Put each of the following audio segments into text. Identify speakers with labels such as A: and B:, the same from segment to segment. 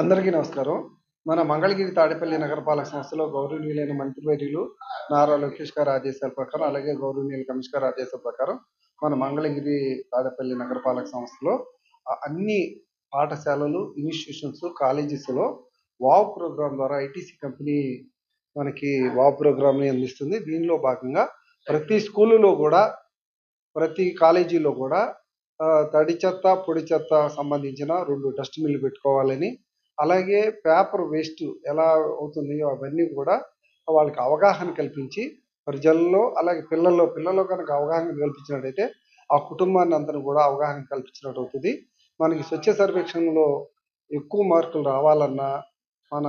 A: అందరికీ నమస్కారం. మన మంగళగిరి తాడేపల్లి నగరపాలక సంస్థలో గౌరవనీయులైన మంత్రివర్యులు నారా లోకేష్ గారి ఆదేశాల ప్రకారం, అలాగే గౌరవనీయుల కమిషనర్ గారి ఆదేశాల ప్రకారం మన మంగళగిరి తాడేపల్లి నగరపాలక సంస్థలో అన్ని పాఠశాలలు, ఇన్స్టిట్యూషన్స్, కాలేజెస్‌లో వావ్ ప్రోగ్రామ్ ద్వారా ఐటీసీ కంపెనీ మనకి వావ్ ప్రోగ్రామ్‌ని అందిస్తుంది. దీనిలో భాగంగా ప్రతి స్కూలులో కూడా, ప్రతి కాలేజీలో కూడా తడి చెత్త, పొడి చెత్త సంబంధించిన 2 డస్ట్‌బిన్‌లు పెట్టుకోవాలని, అలాగే పేపర్ వేస్ట్ ఎలా అవుతుందో అవన్నీ కూడా వాళ్ళకి అవగాహన కల్పించి ప్రజల్లో, అలాగే పిల్లల్లో కనుక అవగాహన కల్పించినట్టయితే ఆ కుటుంబాన్ని అందరిని కూడా అవగాహన కల్పించినట్టు అవుతుంది. మనకి స్వచ్ఛ సర్వేక్షణలో ఎక్కువ మార్కులు రావాలన్నా మన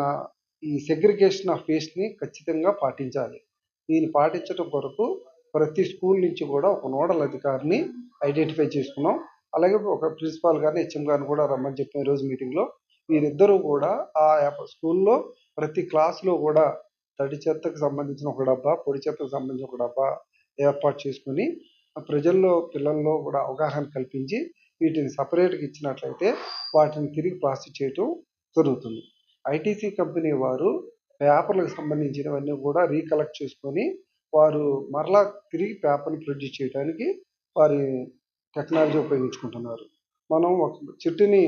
A: ఈ సెగ్రిగేషన్ ఆఫ్ వేస్ట్‌ని ఖచ్చితంగా పాటించాలి. దీన్ని పాటించడం కొరకు ప్రతి స్కూల్ నుంచి కూడా ఒక నోడల్ అధికారిని ఐడెంటిఫై చేసుకున్నాం. అలాగే ఒక ప్రిన్సిపాల్ గారిని, హెచ్ఎం గారిని కూడా రమ్మని చెప్పాం ఈరోజు మీటింగ్‌లో. వీరిద్దరూ కూడా ఆ స్కూల్లో ప్రతి క్లాస్‌లో కూడా తడి చెత్తకు సంబంధించిన ఒక డబ్బా, పొడి చెత్తకు సంబంధించిన ఒక డబ్బా ఏర్పాటు చేసుకొని పిల్లల్లో కూడా అవగాహన కల్పించి వీటిని సెపరేట్‌గా ఇచ్చినట్లయితే వాటిని తిరిగి ప్రాసెస్ చేయటం జరుగుతుంది. ఐటీసీ కంపెనీ వారు పేపర్లకు సంబంధించినవన్నీ కూడా రీకలెక్ట్ చేసుకొని వారు మరలా తిరిగి పేపర్‌ని ప్రొడ్యూస్ చేయడానికి వారి టెక్నాలజీ ఉపయోగించుకుంటున్నారు. మనం ఒక చెట్టుని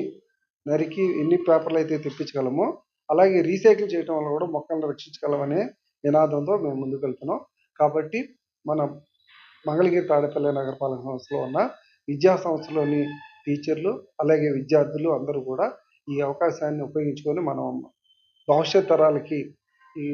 A: నరికి ఎన్ని పేపర్లు అయితే తెప్పించగలమో, అలాగే రీసైకిల్ చేయడం వల్ల కూడా మొక్కలను రక్షించగలమనే నినాదంతో మేము ముందుకు వెళ్తున్నాం. కాబట్టి మన మంగళగిరి తాడేపల్లి నగరపాలక సంస్థలో ఉన్న విద్యా సంస్థలోని టీచర్లు, అలాగే విద్యార్థులు అందరూ కూడా ఈ అవకాశాన్ని ఉపయోగించుకొని మనం భవిష్యత్ తరాలకి ఈ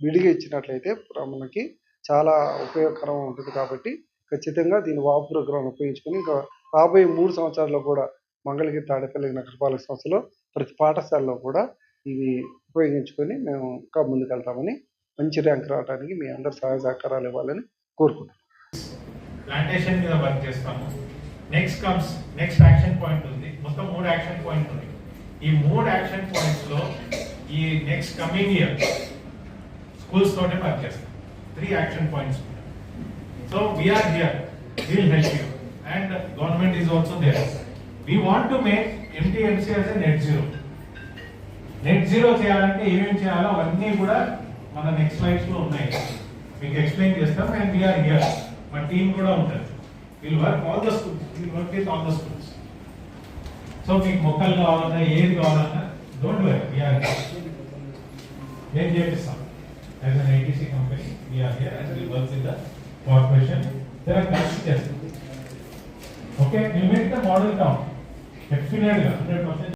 A: విడిగా ఇచ్చినట్లయితే మనకి చాలా ఉపయోగకరం ఉంటుంది. కాబట్టి ఖచ్చితంగా దీని వావ్ ప్రోగ్రాం ఉపయోగించుకొని ఇంకా రాబోయే 3 సంవత్సరాల్లో కూడా మంగళగిరి తాడేపల్లి నగరపాలక సంస్థలో ప్రతి పాఠశాలలో కూడా ఇవి ఉపయోగించుకొని మేము ఇంకా ముందుకెళ్తామని, మంచి ర్యాంక్ రావడానికి మీ అందరి సహాయ సహకారాలు ఇవ్వాలని కోరుకుంటున్నాం.
B: ప్లాంటేషన్ మీద వర్క్ చేస్తాము. నెక్స్ట్ యాక్షన్ పాయింట్ ఉంది. మొత్తం 3 యాక్షన్ పాయింట్ ఉంది. ఈ 3 యాక్షన్ పాయింట్స్ లో ఈ నెక్స్ట్ కమింగ్ ఇయర్ స్కూల్స్ తోటే వర్క్ చేస్తాం. 3 action points. So we're here, will help you and government is also there. We want to make MTMC as a net zero. Net zero చేయాలంటే ఏమేమి చేయాలో అవన్నీ కూడా మన నెక్స్ట్ స్లైడ్స్ లో ఉన్నాయి. మీకు ఎక్స్ప్లెయిన్ చేస్తాం. అండ్ వీఆర్ హియర్, మా టీమ్ కూడా ఉంటుంది. Will work all the schools, will work with all the schools. So మీకు మొక్కలు కావాలన్నా ఏది కావాలన్నా డోంట్ వరీ, వీఆర్ హియర్. నేను చేపిస్తాం. As an ITC company we are here and will work with the corporation. There are construct చేస్తాం. Okay, we make the model count. Definitely 100%.